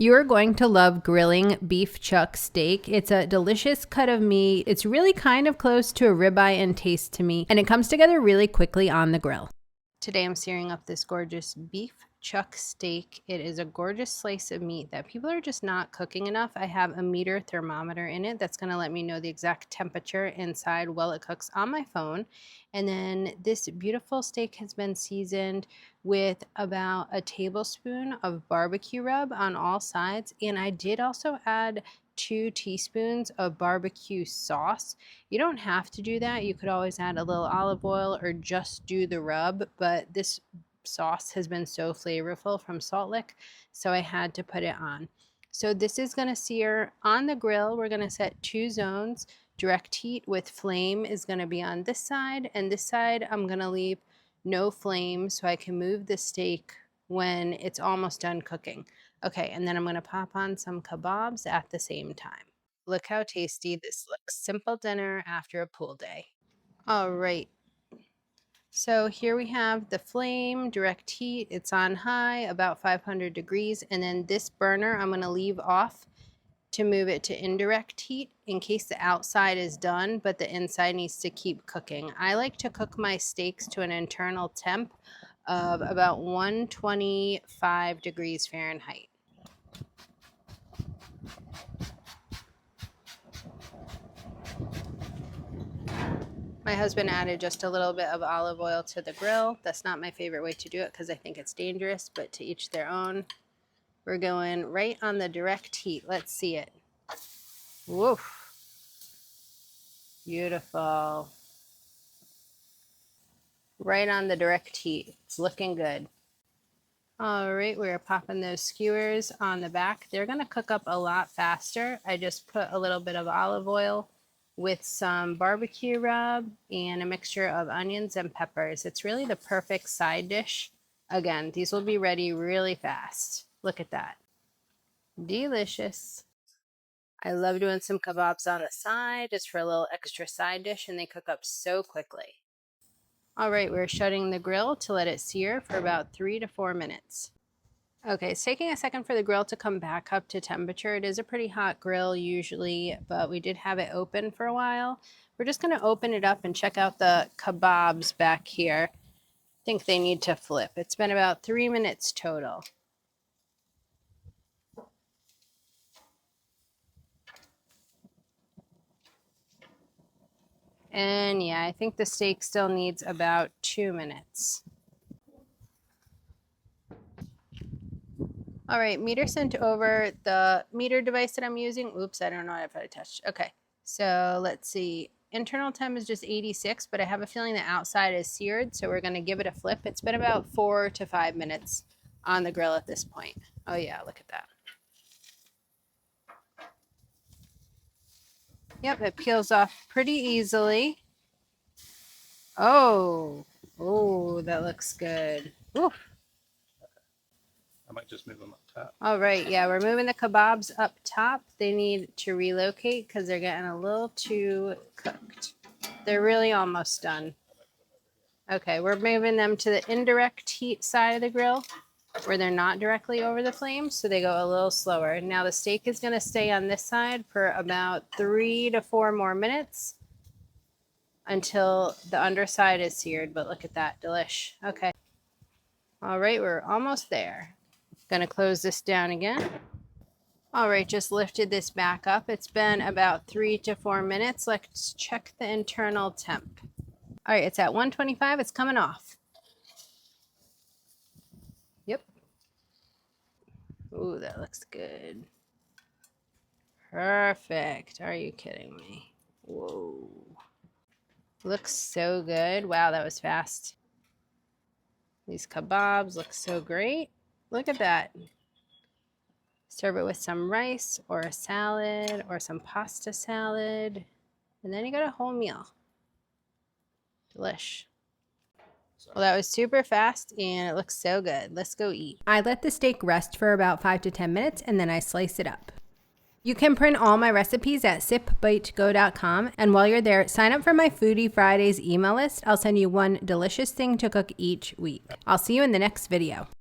You're going to love grilling beef chuck steak. It's a delicious cut of meat. It's really kind of close to a ribeye in taste to me, and it comes together really quickly on the grill. Today I'm searing up this gorgeous beef chuck steak. It is a gorgeous slice of meat that people are just not cooking enough. I have a meter thermometer in it that's going to let me know the exact temperature inside while it cooks on my phone. And then this beautiful steak has been seasoned with about a tablespoon of barbecue rub on all sides. And I did also add 2 teaspoons of barbecue sauce. You don't have to do that. You could always add a little olive oil or just do the rub, but this sauce has been so flavorful from Salt Lick, so I had to put it on. So this is going to sear on the grill. We're going to set 2 zones. Direct heat with flame is going to be on this side, and this side I'm going to leave no flame so I can move the steak when it's almost done cooking. Okay, and then I'm going to pop on some kebabs at the same time. Look how tasty this looks. Simple dinner after a pool day. All right. So here we have the flame, direct heat. It's on high, about 500 degrees. And then this burner I'm going to leave off to move it to indirect heat in case the outside is done, but the inside needs to keep cooking. I like to cook my steaks to an internal temp of about 125 degrees Fahrenheit. My husband added just a little bit of olive oil to the grill. That's not my favorite way to do it because I think it's dangerous, but to each their own. We're going right on the direct heat. Let's see it. Woof. Beautiful. Right on the direct heat. It's looking good. All right, we're popping those skewers on the back. They're going to cook up a lot faster. I just put a little bit of olive oil with some barbecue rub and a mixture of onions and peppers. It's really the perfect side dish. Again, these will be ready really fast. Look at that. Delicious. I love doing some kebabs on the side just for a little extra side dish, and they cook up so quickly. All right, we're shutting the grill to let it sear for about 3 to 4 minutes. Okay, it's taking a second for the grill to come back up to temperature. It is a pretty hot grill usually, but we did have it open for a while. We're just going to open it up and check out the kebabs back here. I think they need to flip. It's been about 3 minutes total. And yeah, I think the steak still needs about 2 minutes. All right, meter sent over. The meter device that I'm using, oops, I don't know if I touched. Okay, so let's see. Internal temp is just 86, but I have a feeling the outside is seared, so we're gonna give it a flip. It's been about 4 to 5 minutes on the grill at this point. Oh yeah, look at that. Yep, it peels off pretty easily. Oh, that looks good. Ooh. I might just move them up top. All right, yeah, we're moving the kebabs up top. They need to relocate because they're getting a little too cooked. They're really almost done. Okay, we're moving them to the indirect heat side of the grill where they're not directly over the flame, so they go a little slower. Now the steak is going to stay on this side for about 3 to 4 more minutes until the underside is seared, but look at that, delish. Okay. All right, we're almost there. Gonna close this down again. All right, just lifted this back up. It's been about 3 to 4 minutes. Let's check the internal temp. All right, it's at 125. It's coming off. Yep. Ooh, that looks good. Perfect. Are you kidding me? Whoa. Looks so good. Wow, that was fast. These kebabs look so great. Look at that. Serve it with some rice or a salad or some pasta salad. And then you got a whole meal. Delish. Well, that was super fast and it looks so good. Let's go eat. I let the steak rest for about 5 to 10 minutes and then I slice it up. You can print all my recipes at sipbytego.com, and while you're there, sign up for my Foodie Fridays email list. I'll send you one delicious thing to cook each week. I'll see you in the next video.